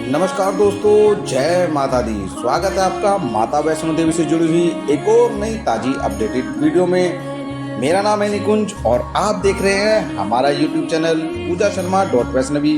नमस्कार दोस्तों, जय माता दी। स्वागत है आपका माता वैष्णो देवी से जुड़ी हुई एक और नई ताजी अपडेटेड वीडियो में। मेरा नाम है निकुंज और आप देख रहे हैं हमारा YouTube channel Pooja Sharma .Vaishnavi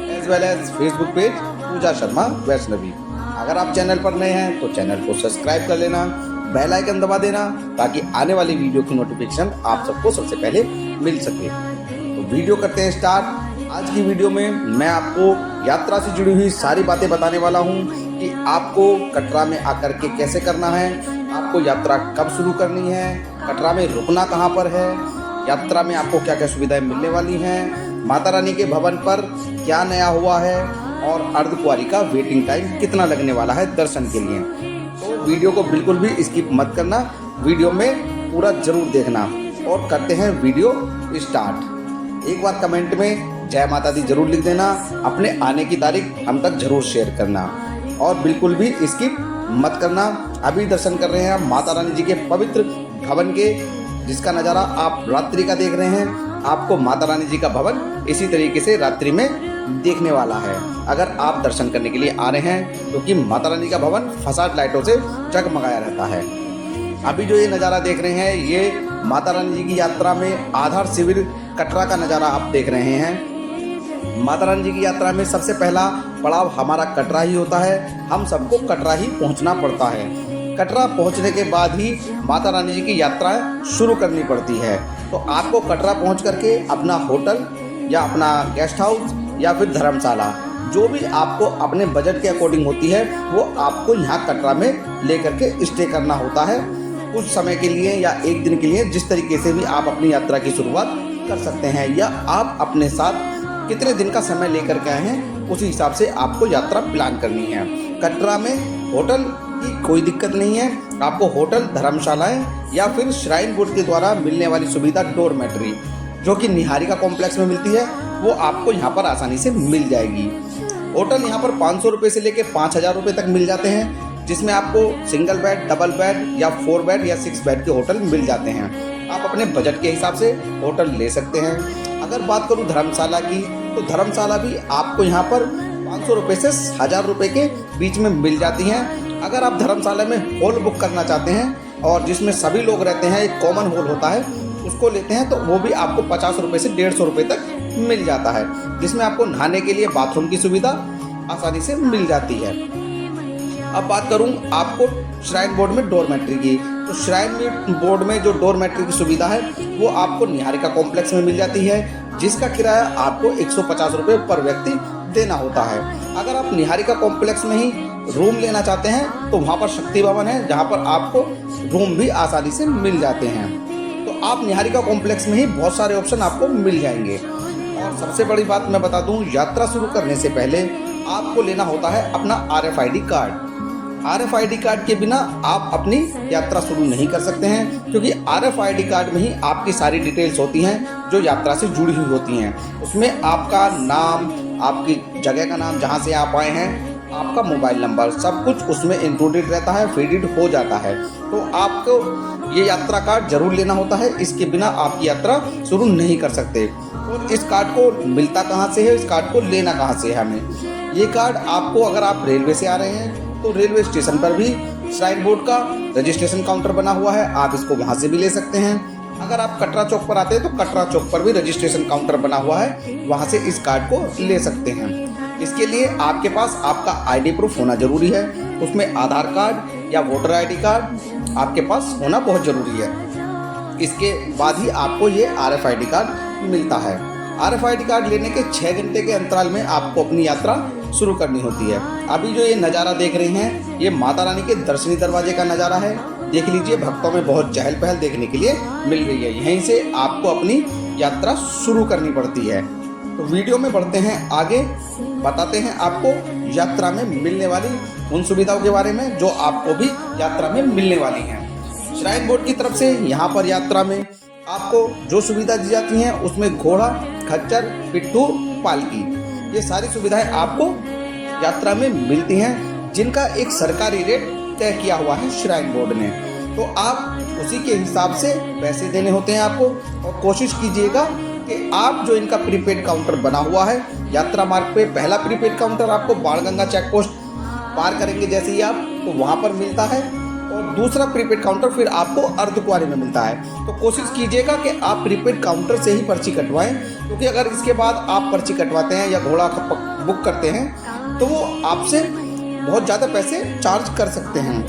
as well as Facebook page Pooja Sharma Vaishnavi. अगर आप चैनल पर नए हैं तो चैनल को सब्सक्राइब कर लेना, बेल आइकन दबा देना ताकि आने वाली वीडियो की नोटिफिकेशन आप सबको सबसे पहले मिल सके। तो वीडियो करते हैं स्टार्ट। आज की वीडियो में मैं आपको यात्रा से जुड़ी हुई सारी बातें बताने वाला हूं कि आपको कटरा में आकर के कैसे करना है, आपको यात्रा कब शुरू करनी है, कटरा में रुकना कहां पर है, यात्रा में आपको क्या क्या सुविधाएं मिलने वाली हैं, माता रानी के भवन पर क्या नया हुआ है और अर्धकुंवारी का वेटिंग टाइम कितना लगने वाला है दर्शन के लिए। तो वीडियो को बिल्कुल भी स्किप मत करना, वीडियो में पूरा जरूर देखना। और करते हैं वीडियो स्टार्ट। एक बार कमेंट में जय माता दी जरूर लिख देना, अपने आने की तारीख हम तक जरूर शेयर करना और बिल्कुल भी स्किप मत करना। अभी दर्शन कर रहे हैं माता रानी जी के पवित्र भवन के, जिसका नज़ारा आप रात्रि का देख रहे हैं। आपको माता रानी जी का भवन इसी तरीके से रात्रि में देखने वाला है अगर आप दर्शन करने के लिए आ रहे हैं, क्योंकि माता रानी का भवन फसाड लाइटों से जगमगाया रहता है। अभी जो ये नज़ारा देख रहे हैं ये माता रानी जी की यात्रा में आधार शिविर कटरा का नज़ारा आप देख रहे हैं। माता रानी जी की यात्रा में सबसे पहला पड़ाव हमारा कटरा ही होता है। हम सबको कटरा ही पहुंचना पड़ता है। कटरा पहुंचने के बाद ही माता रानी जी की यात्रा शुरू करनी पड़ती है। तो आपको कटरा पहुंच करके अपना होटल या अपना गेस्ट हाउस या फिर धर्मशाला, जो भी आपको अपने बजट के अकॉर्डिंग होती है, वो आपको यहाँ कटरा में लेकर के स्टे करना होता है कुछ समय के लिए या एक दिन के लिए। जिस तरीके से भी आप अपनी यात्रा की शुरुआत कर सकते हैं या आप अपने साथ कितने दिन का समय लेकर के आए हैं उसी हिसाब से आपको यात्रा प्लान करनी है। कटरा में होटल की कोई दिक्कत नहीं है। आपको होटल, धर्मशालाएं या फिर श्राइन बोर्ड के द्वारा मिलने वाली सुविधा डोरमेट्री, जो कि निहारिका कॉम्प्लेक्स में मिलती है, वो आपको यहाँ पर आसानी से मिल जाएगी। होटल यहाँ पर 500 रुपये से लेकर 5000 रुपये तक मिल जाते हैं, जिसमें आपको सिंगल बेड, डबल बेड या 4 बेड या 6 बेड के होटल मिल जाते हैं। आप अपने बजट के हिसाब से होटल ले सकते हैं। अगर बात करूं धर्मशाला की, तो धर्मशाला भी आपको यहाँ पर 500 रुपये से 1000 रुपये के बीच में मिल जाती हैं। अगर आप धर्मशाला में हॉल बुक करना चाहते हैं और जिसमें सभी लोग रहते हैं, एक कॉमन हॉल होता है, उसको लेते हैं, तो वो भी आपको 50 रुपये से 150 रुपये तक मिल जाता है, जिसमें आपको नहाने के लिए बाथरूम की सुविधा आसानी से मिल जाती है। अब बात करूं आपको श्राइन बोर्ड में डोरमेट्री की, तो श्राइन बोर्ड में जो डोरमेट्री की सुविधा है वो आपको निहारिका कॉम्प्लेक्स में मिल जाती है, जिसका किराया आपको 150 रुपये पर व्यक्ति देना होता है। अगर आप निहारिका कॉम्प्लेक्स में ही रूम लेना चाहते हैं तो वहाँ पर शक्ति भवन है, जहाँ पर आपको रूम भी आसानी से मिल जाते हैं। तो आप निहारिका कॉम्प्लेक्स में ही बहुत सारे ऑप्शन आपको मिल जाएंगे। और सबसे बड़ी बात मैं बता दूँ, यात्रा शुरू करने से पहले आपको लेना होता है अपना RFID कार्ड। RFID कार्ड के बिना आप अपनी यात्रा शुरू नहीं कर सकते हैं, क्योंकि RFID कार्ड में ही आपकी सारी डिटेल्स होती हैं जो यात्रा से जुड़ी हुई होती हैं। उसमें आपका नाम, आपकी जगह का नाम जहां से आप आए हैं, आपका मोबाइल नंबर, सब कुछ उसमें इंक्लूडेड रहता है, फीडेड हो जाता है। तो आपको ये यात्रा कार्ड जरूर लेना होता है, इसके बिना आपकी यात्रा शुरू नहीं कर सकते। और इस कार्ड को मिलता कहाँ से है, इस कार्ड को लेना कहाँ से है हमें? ये कार्ड आपको, अगर आप रेलवे से आ रहे हैं तो रेलवे स्टेशन पर भी श्राइन बोर्ड का रजिस्ट्रेशन काउंटर बना हुआ है, आप इसको वहाँ से भी ले सकते हैं। अगर आप कटरा चौक पर आते हैं तो कटरा चौक पर भी रजिस्ट्रेशन काउंटर बना हुआ है, वहाँ से इस कार्ड को ले सकते हैं। इसके लिए आपके पास आपका ID प्रूफ होना जरूरी है, उसमें आधार कार्ड या वोटर ID कार्ड आपके पास होना बहुत ज़रूरी है। इसके बाद ही आपको ये RFID कार्ड मिलता है। RFID कार्ड लेने के 6 घंटे के अंतराल में आपको अपनी यात्रा शुरू करनी होती है। अभी जो ये नज़ारा देख रहे हैं ये माता रानी के दर्शनी दरवाजे का नज़ारा है। देख लीजिए, भक्तों में बहुत चहल पहल देखने के लिए मिल रही है। यहीं से आपको अपनी यात्रा शुरू करनी पड़ती है। तो वीडियो में बढ़ते हैं आगे, बताते हैं आपको यात्रा में मिलने वाली उन सुविधाओं के बारे में जो आपको भी यात्रा में मिलने वाली हैं। श्राइन बोर्ड की तरफ से यहाँ पर यात्रा में आपको जो सुविधा दी जाती हैं उसमें घोड़ा, खच्चर, पिट्ठू, पालकी, ये सारी सुविधाएं आपको यात्रा में मिलती हैं, जिनका एक सरकारी रेट तय किया हुआ है श्राइन बोर्ड ने। तो आप उसी के हिसाब से पैसे देने होते हैं आपको। और कोशिश कीजिएगा कि आप जो इनका प्रीपेड काउंटर बना हुआ है यात्रा मार्ग पे, पहला प्रीपेड काउंटर आपको बाणगंगा चेक पोस्ट पार करेंगे जैसे ही आप, तो वहाँ पर मिलता है, और दूसरा प्रीपेड काउंटर फिर आपको अर्धकुंवारी में मिलता है। तो कोशिश कीजिएगा कि आप प्रीपेड काउंटर से ही पर्ची कटवाएं, क्योंकि अगर इसके बाद आप पर्ची कटवाते हैं या घोड़ा बुक करते हैं तो वो आपसे बहुत ज़्यादा पैसे चार्ज कर सकते हैं।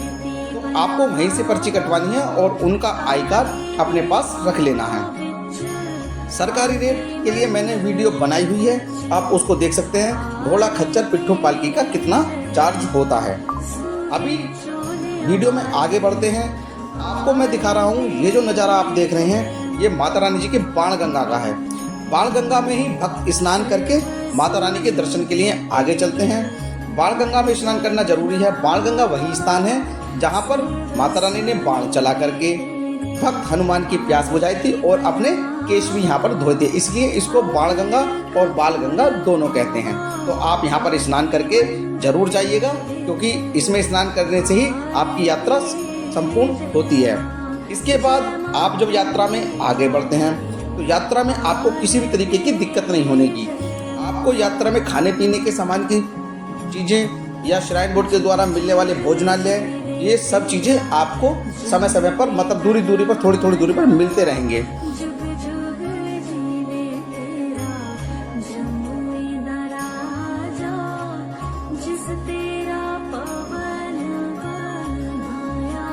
तो आपको वहीं से पर्ची कटवानी है और उनका आई कार्ड अपने पास रख लेना है। सरकारी रेट के लिए मैंने वीडियो बनाई हुई है, आप उसको देख सकते हैं। घोड़ा खच्चर पिट्ठू पालकी का कितना चार्ज होता है। अभी वीडियो में आगे बढ़ते हैं। आपको मैं दिखा रहा हूँ, ये जो नज़ारा आप देख रहे हैं ये माता रानी जी के बाणगंगा का है। बाणगंगा में ही भक्त स्नान करके माता रानी के दर्शन के लिए आगे चलते हैं। बाणगंगा में स्नान करना जरूरी है। बाणगंगा वही स्थान है जहाँ पर माता रानी ने बाण चला करके भक्त हनुमान की प्यास बुझाई थी और अपने केश भी यहाँ पर धोए थे, इसलिए इसको बाणगंगा और बालगंगा दोनों कहते हैं। तो आप यहाँ पर स्नान करके जरूर जाइएगा, क्योंकि इसमें स्नान करने से ही आपकी यात्रा संपूर्ण होती है। इसके बाद आप जब यात्रा में आगे बढ़ते हैं तो यात्रा में आपको किसी भी तरीके की दिक्कत नहीं होने की। आपको यात्रा में खाने पीने के सामान की चीज़ें या श्राइन बोर्ड के द्वारा मिलने वाले भोजनालय, ये सब चीज़ें आपको समय समय पर, मतलब दूरी दूरी पर, थोड़ी थोड़ी दूरी पर मिलते रहेंगे।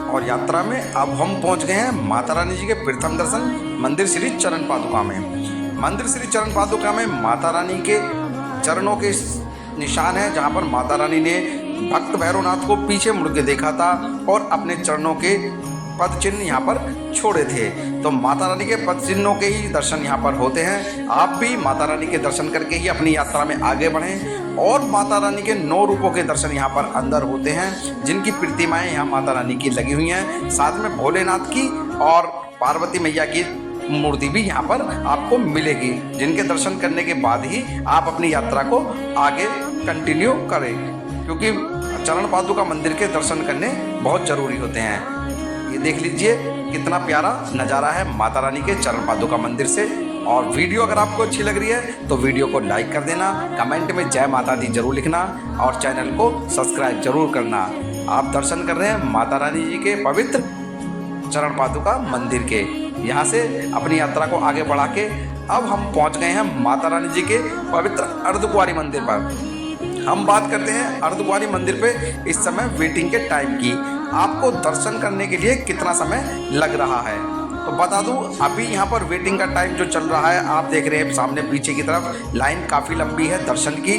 और यात्रा में अब हम पहुंच गए हैं माता रानी जी के प्रथम दर्शन मंदिर श्री चरण पादुका में। मंदिर श्री चरण पादुका में माता रानी के चरणों के निशान है, जहां पर माता रानी ने भक्त भैरवनाथ को पीछे मुड़ के देखा था और अपने चरणों के पद चिन्ह यहाँ पर छोड़े थे। तो माता रानी के पद चिन्हों के ही दर्शन यहाँ पर होते हैं। आप भी माता रानी के दर्शन करके ही अपनी यात्रा में आगे बढ़ें। और माता रानी के 9 रूपों के दर्शन यहाँ पर अंदर होते हैं, जिनकी प्रतिमाएं यहाँ माता रानी की लगी हुई हैं। साथ में भोलेनाथ की और पार्वती मैया की मूर्ति भी यहाँ पर आपको मिलेगी, जिनके दर्शन करने के बाद ही आप अपनी यात्रा को आगे कंटिन्यू करें, क्योंकि चरण पादुका मंदिर के दर्शन करने बहुत ज़रूरी होते हैं। ये देख लीजिए कितना प्यारा नज़ारा है माता रानी के चरण पादुका मंदिर से। और वीडियो अगर आपको अच्छी लग रही है तो वीडियो को लाइक कर देना, कमेंट में जय माता दी जरूर लिखना और चैनल को सब्सक्राइब जरूर करना। आप दर्शन कर रहे हैं माता रानी जी के पवित्र चरण पादुका मंदिर के। यहाँ से अपनी यात्रा को आगे बढ़ा के अब हम पहुँच गए हैं माता रानी जी के पवित्र अर्धकुंवारी मंदिर पर। हम बात करते हैं अर्धकुंवारी मंदिर पे इस समय वेटिंग के टाइम की। आपको दर्शन करने के लिए कितना समय लग रहा है तो बता दूं, अभी यहाँ पर वेटिंग का टाइम जो चल रहा है, आप देख रहे हैं सामने पीछे की तरफ लाइन काफ़ी लंबी है दर्शन की,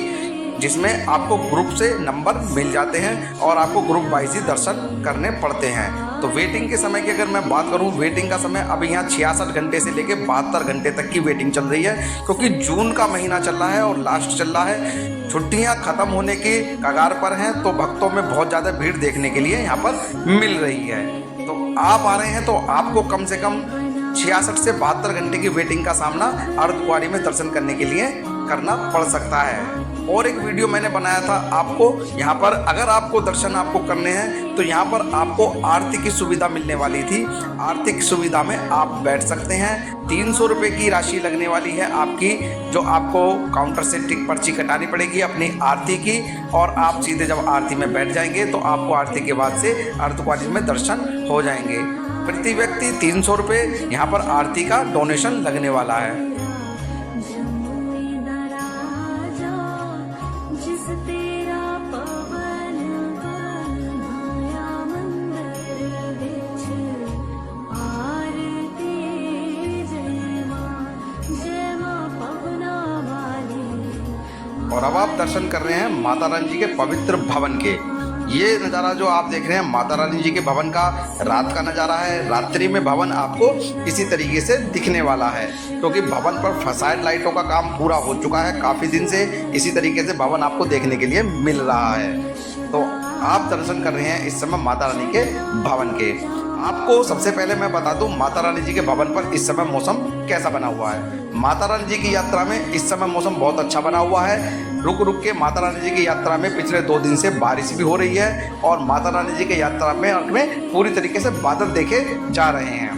जिसमें आपको ग्रुप से नंबर मिल जाते हैं और आपको ग्रुप वाइज ही दर्शन करने पड़ते हैं। तो वेटिंग के समय की अगर मैं बात करूं, वेटिंग का समय अभी यहाँ 66 घंटे से लेकर 72 घंटे तक की वेटिंग चल रही है, क्योंकि जून का महीना चल रहा है और लास्ट चल रहा है। छुट्टियां खत्म होने के कगार पर हैं, तो भक्तों में बहुत ज़्यादा भीड़ देखने के लिए यहाँ पर मिल रही है। तो आप आ रहे हैं तो आपको कम से कम 66 से 72 घंटे की वेटिंग का सामना अर्धकुंवारी में दर्शन करने के लिए करना पड़ सकता है। और एक वीडियो मैंने बनाया था आपको, यहाँ पर अगर आपको दर्शन आपको करने हैं तो यहाँ पर आपको आरती की सुविधा मिलने वाली थी। आरती की सुविधा में आप बैठ सकते हैं। 300 रुपये की राशि लगने वाली है आपकी, जो आपको काउंटर से टिक पर्ची कटानी पड़ेगी अपनी आरती की, और आप सीधे जब आरती में बैठ जाएंगे तो आपको आरती के बाद से अर्धकुंवारी में दर्शन हो जाएंगे। प्रति व्यक्ति 300 रुपये यहाँ पर आरती का डोनेशन लगने वाला है। और अब आप दर्शन कर रहे हैं माता रानी जी के पवित्र भवन के। ये नज़ारा जो आप देख रहे हैं माता रानी जी के भवन का रात का नज़ारा है। रात्रि में भवन आपको इसी तरीके से दिखने वाला है, क्योंकि भवन पर फसाइड लाइटों का काम पूरा हो चुका है काफ़ी दिन से। इसी तरीके से भवन आपको देखने के लिए मिल रहा है। तो आप दर्शन कर रहे हैं इस समय माता रानी के भवन के। आपको सबसे पहले मैं बता दूं माता रानी जी के भवन पर इस समय मौसम कैसा बना हुआ है। माता रानी जी की यात्रा में इस समय मौसम बहुत अच्छा बना हुआ है। रुक रुक के माता रानी जी की यात्रा में पिछले 2 दिन से बारिश भी हो रही है, और माता रानी जी की यात्रा में पूरी तरीके से बादल देखे जा रहे हैं।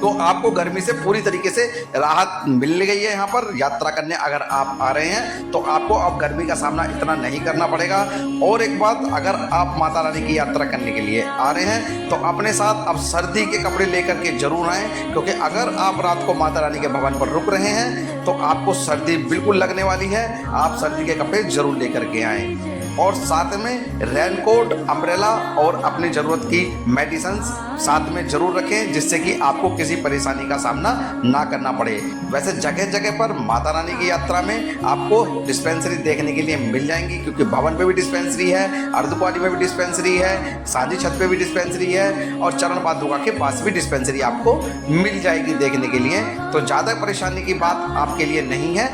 तो आपको गर्मी से पूरी तरीके से राहत मिल गई है। यहाँ पर यात्रा करने अगर आप आ रहे हैं तो आपको अब गर्मी का सामना इतना नहीं करना पड़ेगा। और एक बात, अगर आप माता रानी की यात्रा करने के लिए आ रहे हैं तो अपने साथ अब सर्दी के कपड़े लेकर के जरूर आएँ, क्योंकि अगर आप रात को माता रानी के भवन पर रुक रहे हैं तो आपको सर्दी बिल्कुल लगने वाली है। आप सर्दी के कपड़े जरूर लेकर के आएँ और साथ में रेनकोट, अम्ब्रेला और अपनी ज़रूरत की मेडिसिन्स साथ में ज़रूर रखें, जिससे कि आपको किसी परेशानी का सामना ना करना पड़े। वैसे जगह जगह पर माता रानी की यात्रा में आपको डिस्पेंसरी देखने के लिए मिल जाएंगी, क्योंकि भवन पे भी डिस्पेंसरी है, अर्धकुंवारी में भी डिस्पेंसरी है, सांझी छत पे भी डिस्पेंसरी है और चरण पादुका के पास भी डिस्पेंसरी आपको मिल जाएगी देखने के लिए। तो ज़्यादा परेशानी की बात आपके लिए नहीं है।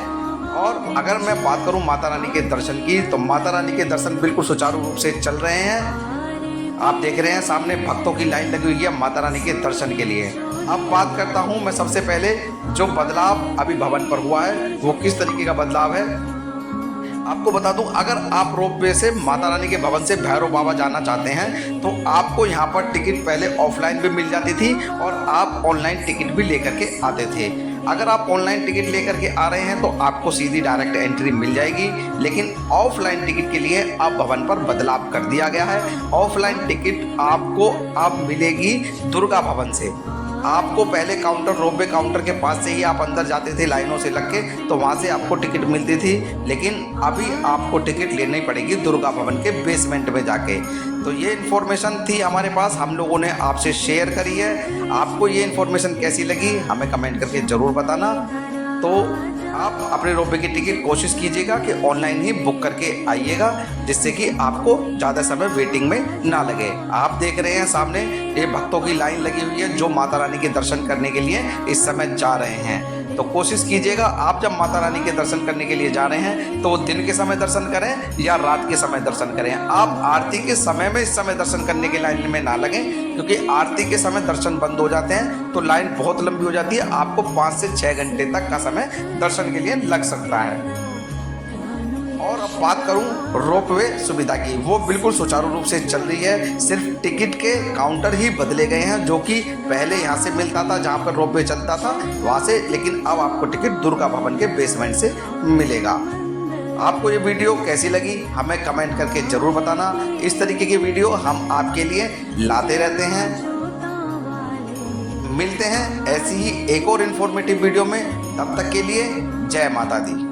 और अगर मैं बात करूं माता रानी के दर्शन की, तो माता रानी के दर्शन बिल्कुल सुचारू रूप से चल रहे हैं। आप देख रहे हैं सामने भक्तों की लाइन लगी हुई है माता रानी के दर्शन के लिए। अब बात करता हूं मैं सबसे पहले जो बदलाव अभी भवन पर हुआ है वो किस तरीके का बदलाव है आपको बता दूं। अगर आप रोपवे से माता रानी के भवन से भैरव बाबा जाना चाहते हैं तो आपको यहाँ पर टिकट पहले ऑफलाइन भी मिल जाती थी और आप ऑनलाइन टिकट भी लेकर के आते थे। अगर आप ऑनलाइन टिकट लेकर के आ रहे हैं तो आपको सीधी डायरेक्ट एंट्री मिल जाएगी, लेकिन ऑफलाइन टिकट के लिए अब भवन पर बदलाव कर दिया गया है। ऑफलाइन टिकट आपको अब मिलेगी दुर्गा भवन से। आपको पहले काउंटर, रोपवे काउंटर के पास से ही आप अंदर जाते थे लाइनों से लग के, तो वहाँ से आपको टिकट मिलती थी, लेकिन अभी आपको टिकट लेनी पड़ेगी दुर्गा भवन के बेसमेंट में जाके। तो ये इन्फॉर्मेशन थी हमारे पास, हम लोगों ने आपसे शेयर करी है। आपको ये इन्फॉर्मेशन कैसी लगी हमें कमेंट करके ज़रूर बताना। तो आप अपने रोपवे की टिकट कोशिश कीजिएगा कि ऑनलाइन ही बुक करके आइएगा, जिससे कि आपको ज़्यादा समय वेटिंग में ना लगे। आप देख रहे हैं सामने ये भक्तों की लाइन लगी हुई है जो माता रानी के दर्शन करने के लिए इस समय जा रहे हैं। तो कोशिश कीजिएगा आप जब माता रानी के दर्शन करने के लिए जा रहे हैं तो दिन के समय दर्शन करें या रात के समय दर्शन करें। आप आरती के समय में इस समय दर्शन करने की लाइन में ना लगें, क्योंकि आरती के समय दर्शन बंद हो जाते हैं तो लाइन बहुत लंबी हो जाती है। आपको 5 से 6 घंटे तक का समय दर्शन के लिए लग सकता है। और अब बात करूं रोपवे सुविधा की, वो बिल्कुल सुचारू रूप से चल रही है। सिर्फ टिकट के काउंटर ही बदले गए हैं, जो कि पहले यहाँ से मिलता था जहाँ पर रोपवे चलता था वहाँ से, लेकिन अब आपको टिकट दुर्गा भवन के बेसमेंट से मिलेगा। आपको ये वीडियो कैसी लगी हमें कमेंट करके ज़रूर बताना। इस तरीके की वीडियो हम आपके लिए लाते रहते हैं। मिलते हैं ऐसी ही एक और इन्फॉर्मेटिव वीडियो में, तब तक के लिए जय माता दी।